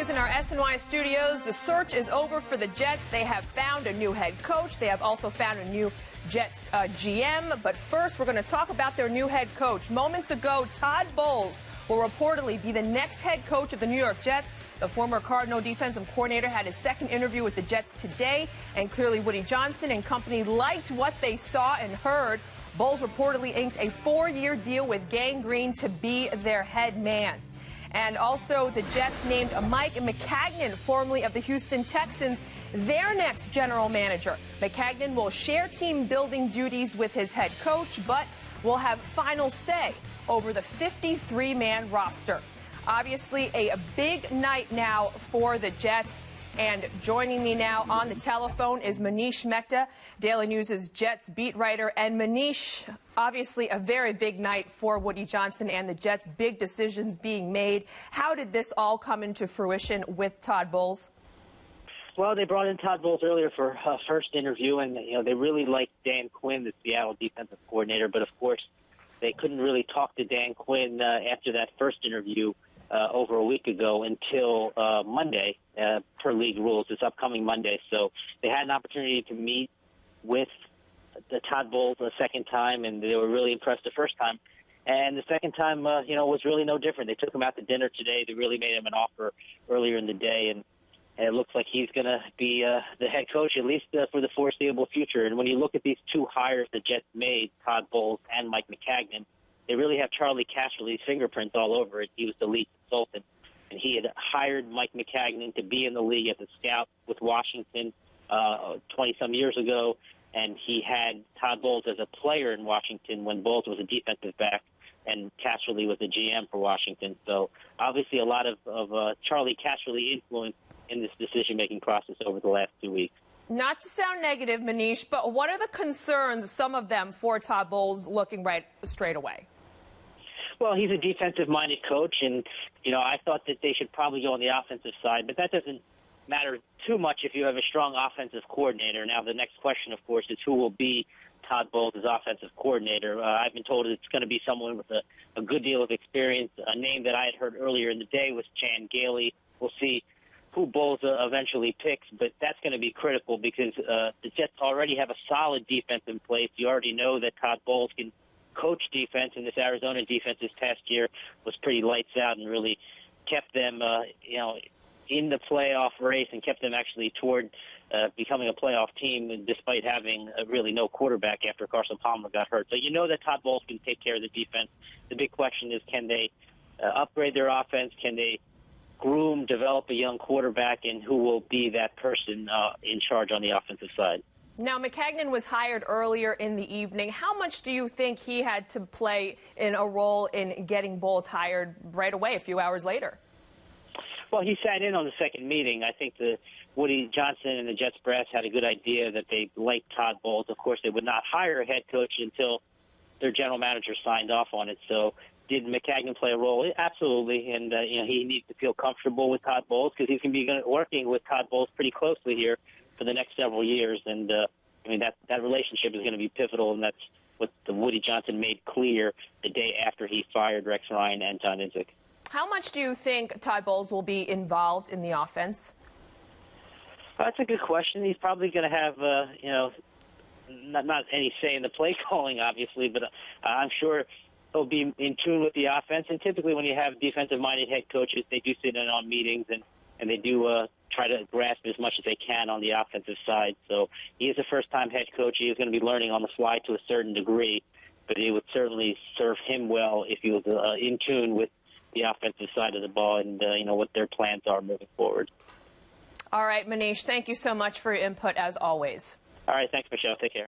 is in our SNY studios. The search is over for the Jets. They have found a new head coach. They have also found a new Jets GM. But first, we're going to talk about their new head coach. Moments ago, Todd Bowles will reportedly be the next head coach of the New York Jets. The former Cardinal defensive coordinator had his second interview with the Jets today, and clearly Woody Johnson and company liked what they saw and heard. Bowles reportedly inked a 4-year deal with Gang Green to be their head man. And also, the Jets named Mike Maccagnan, formerly of the Houston Texans, their next general manager. Maccagnan will share team building duties with his head coach, but will have final say over the 53-man roster. Obviously, a big night now for the Jets. And joining me now on the telephone is Manish Mehta, Daily News' Jets beat writer. And Manish, obviously a very big night for Woody Johnson and the Jets, big decisions being made. How did this all come into fruition with Todd Bowles? Well, they brought in Todd Bowles earlier for a first interview, and they really liked Dan Quinn, the Seattle defensive coordinator. But of course, they couldn't really talk to Dan Quinn after that first interview over a week ago until Monday, per league rules, this upcoming Monday. So they had an opportunity to meet with the Todd Bowles a second time, and they were really impressed the first time. And the second time, was really no different. They took him out to dinner today. They really made him an offer earlier in the day, and it looks like he's going to be the head coach, at least for the foreseeable future. And when you look at these two hires the Jets made, Todd Bowles and Mike Maccagnan, they really have Charlie Casserly's fingerprints all over it. He was the lead consultant, and he had hired Mike Maccagnan to be in the league as a scout with Washington 20-some years ago, and he had Todd Bowles as a player in Washington when Bowles was a defensive back and Casserly was the GM for Washington. So obviously a lot of Charlie Casserly influence in this decision-making process over the last 2 weeks. Not to sound negative, Manish, but what are the concerns, some of them, for Todd Bowles looking right straight away? Well, he's a defensive-minded coach, and, I thought that they should probably go on the offensive side, but that doesn't matter too much if you have a strong offensive coordinator. Now, the next question, of course, is who will be Todd Bowles' offensive coordinator. I've been told it's going to be someone with a good deal of experience. A name that I had heard earlier in the day was Chan Gailey. We'll see who Bowles eventually picks, but that's going to be critical because the Jets already have a solid defense in place. You already know that Todd Bowles can coach defense, and this Arizona defense this past year was pretty lights out and really kept them, in the playoff race and kept them actually toward becoming a playoff team despite having really no quarterback after Carson Palmer got hurt. So you know that Todd Bowles can take care of the defense. The big question is, can they upgrade their offense? Can they develop a young quarterback, and who will be that person in charge on the offensive side? Now, Maccagnan was hired earlier in the evening. How much do you think he had to play in a role in getting Bowles hired right away, a few hours later? Well, he sat in on the second meeting. I think the Woody Johnson and the Jets brass had a good idea that they liked Todd Bowles. Of course, they would not hire a head coach until their general manager signed off on it. So did Maccagnan play a role? Absolutely, and he needs to feel comfortable with Todd Bowles because he's going to be working with Todd Bowles pretty closely here for the next several years, and that relationship is going to be pivotal, and that's what the Woody Johnson made clear the day after he fired Rex Ryan and John Idzik. How much do you think Todd Bowles will be involved in the offense? That's a good question. He's probably going to have, not any say in the play calling, obviously, but I'm sure he'll be in tune with the offense. And typically when you have defensive-minded head coaches, they do sit in on meetings and they do try to grasp as much as they can on the offensive side. So he is a first-time head coach. He is going to be learning on the fly to a certain degree, but it would certainly serve him well if he was in tune with the offensive side of the ball and, what their plans are moving forward. All right, Manish, thank you so much for your input, as always. All right, thanks, Michelle. Take care.